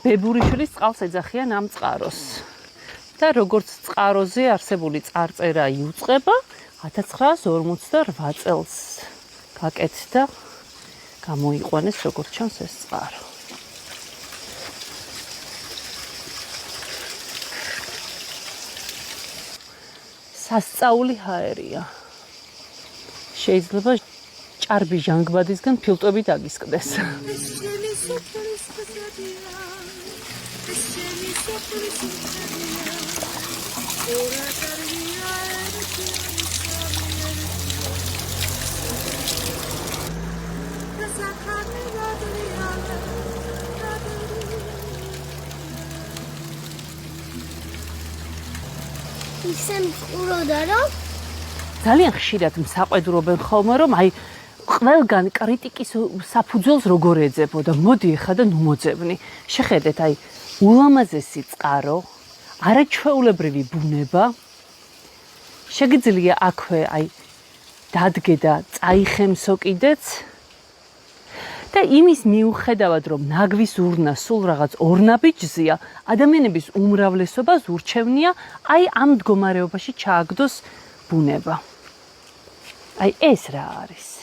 ბებურიშვილის წყალს ეძახიან ამ წყაროს. და როგორც წყაროზე არსებული წარწერა იუწყება 1958 წელს გაკეთდა გამოიყვანეს როგორც ჩანს ეს წყარო. სასწაული ჰაერია. შეიძლება ჭარბი ჟანგბადისგან ფილტვები დაგისკდეს. ისე მყუროდა რომ ძალიან ხშირად მსაყვედურობენ ხოლმე რომ აი ყველგან კრიტიკის საფუძველს როგორ ეძებოდა. მოდი ეხლა და ნუ მოძებნი. შეხედეთ აი ულამაზესი წყარო, არაჩვეულებრივი ბუნება. შეგიძლია აქვე აი დადგე და წაიხემსო კიდეც. და იმის მიუხედავად რომ ნაგვის ურნა სულ რაღაც ორნაბიჯზია, ადამიანების უმრავლესობას ურჩევნია აი ამ მდგომარეობაში ჩააგდოს ბუნება. აი ეს რა არის?